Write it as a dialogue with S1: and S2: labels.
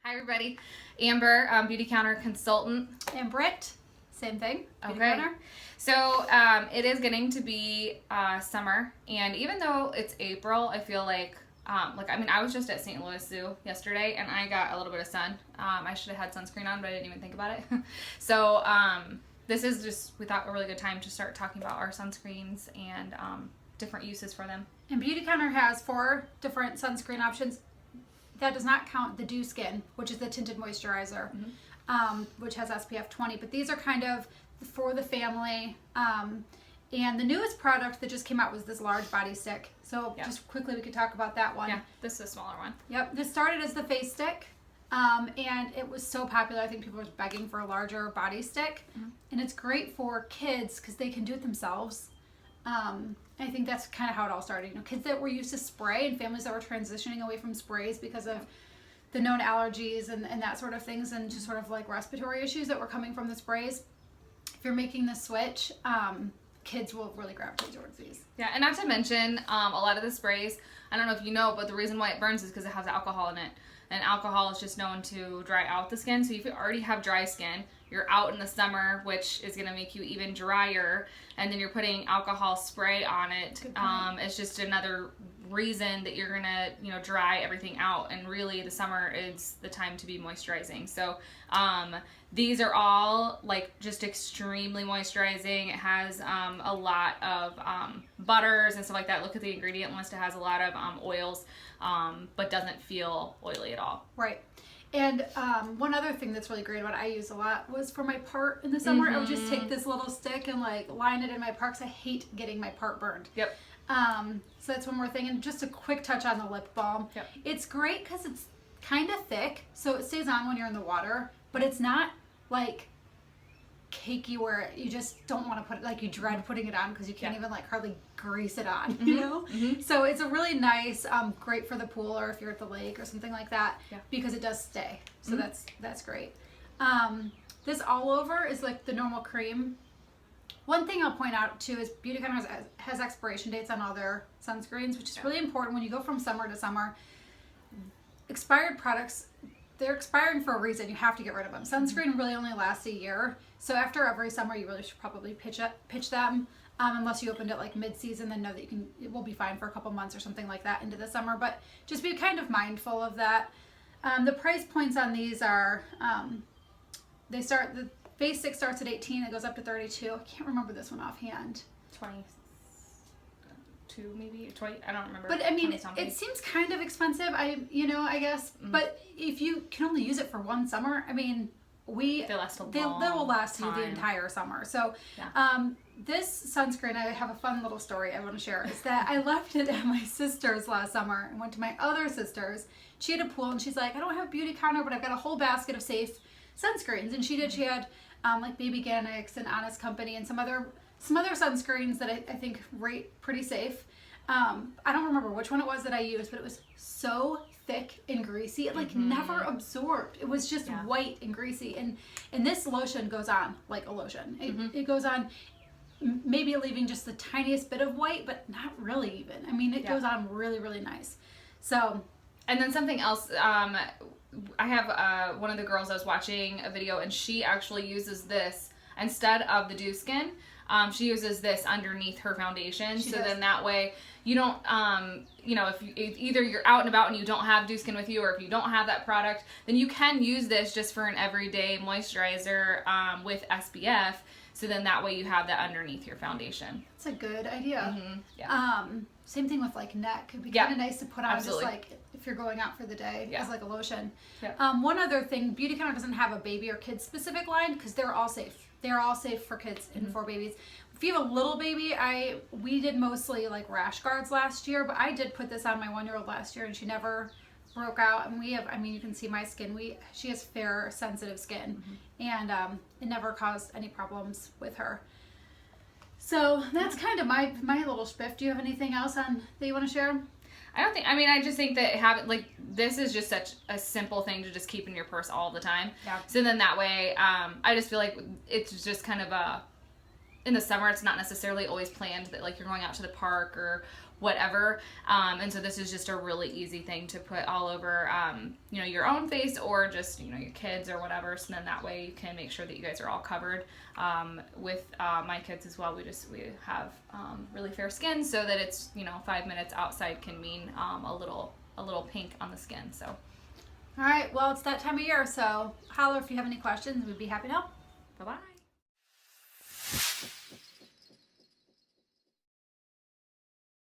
S1: Hi everybody, Amber, Beautycounter consultant.
S2: And Britt, same thing.
S1: Okay. So it is getting to be summer, and even though it's April, I feel like I was just at St. Louis Zoo yesterday, and I got a little bit of sun. I should have had sunscreen on, but I didn't even think about it. So this is just, we thought, a really good time to start talking about our sunscreens and different uses for them.
S2: And Beautycounter has 4 different sunscreen options. That does not count the Dew Skin, which is the tinted moisturizer, which has SPF 20. But these are kind of for the family. And the newest product that just came out was this large body stick. So just quickly, we could talk about that one.
S1: Yeah, this is a smaller one.
S2: Yep, this started as the face stick. And it was so popular. I think people were begging for a larger body stick. And it's great for kids because they can do it themselves. I think that's kind of how it all started. You know, kids that were used to spray and families that were transitioning away from sprays because of the known allergies and that sort of things, and just sort of like respiratory issues that were coming from the sprays. If you're making the switch, kids will really gravitate towards these.
S1: Yeah, and not to mention, a lot of the sprays, I don't know if you know, but the reason why it burns is because it has alcohol in it. And alcohol is just known to dry out the skin. So if you already have dry skin, you're out in the summer, which is going to make you even drier, and then you're putting alcohol spray on it. It's just another reason that you're going to, dry everything out. And really, the summer is the time to be moisturizing. So these are all just extremely moisturizing. It has a lot of butters and stuff like that. Look at the ingredient list. It has a lot of oils, but doesn't feel oily at all.
S2: Right. And one other thing that's really great about it, I use a lot, was for my part in the summer. I would just take this little stick and line it in my part, because I hate getting my part burned.
S1: Yep.
S2: So that's one more thing. And just a quick touch on the lip balm.
S1: Yep. It's
S2: great because it's kind of thick, so it stays on when you're in the water, but it's not cakey where you just don't want to put it, you dread putting it on because you can't even hardly grease it on, you know? So it's a really nice, great for the pool or if you're at the lake or something like that, because it does stay. So that's great. This all over is the normal cream. One thing I'll point out too is Beautycounter has expiration dates on all their sunscreens, which is really important when you go from summer to summer. Expired products, they're expiring for a reason. You have to get rid of them. Sunscreen really only lasts a year. So after every summer, you really should probably pitch them. Unless you opened it mid-season, then know that it will be fine for a couple months or something like that into the summer. But just be kind of mindful of that. The price points on these are, the face stick starts at $18. It goes up to $32. I can't remember this one offhand.
S1: 22 maybe, 20, I don't remember.
S2: But I mean, it seems kind of expensive, I guess. But if you can only use it for one summer, I mean, they will last you the entire summer. So this sunscreen, I have a fun little story I want to share, is that I left it at my sister's last summer and went to my other sister's. She had a pool and she's like, I don't have Beautycounter, but I've got a whole basket of safe sunscreens. And she did. She had Baby Ganix and Honest Company and some other sunscreens that I think rate pretty safe. I don't remember which one it was that I used, but it was so thick and greasy. It never absorbed. It was just white and greasy. And this lotion goes on like a lotion. It goes on maybe leaving just the tiniest bit of white, but not really even. I mean, it goes on really, really nice. So,
S1: and then something else, I have one of the girls I was watching a video, and she actually uses this instead of the Dew Skin. She uses this underneath her foundation. Then that way you don't, if either you're out and about and you don't have Dew Skin with you, or if you don't have that product, then you can use this just for an everyday moisturizer with SPF. So then that way you have that underneath your foundation.
S2: It's a good idea. Same thing with neck. It'd be kind of nice to put on just if you're going out for the day as a lotion. One other thing, Beautycounter doesn't have a baby or kid specific line because they're all safe. They're all safe for kids and for babies. If you have a little baby, we did mostly rash guards last year, but I did put this on my 1-year-old last year and she never broke out. And you can see my skin. She has fair, sensitive skin, and it never caused any problems with her. So that's kind of my little spiff. Do you have anything else that you want to share?
S1: I just think that this is just such a simple thing to just keep in your purse all the time. So then that way, I just feel like it's just kind of in the summer, it's not necessarily always planned that you're going out to the park or whatever. And so this is just a really easy thing to put all over, you know, your own face or just, you know, your kids or whatever. So then that way you can make sure that you guys are all covered. With my kids as well, we have really fair skin, so that it's, you know, 5 minutes outside can mean a little pink on the skin. So.
S2: All right, well, it's that time of year, so holler if you have any questions. We'd be happy to help.
S1: Bye-bye.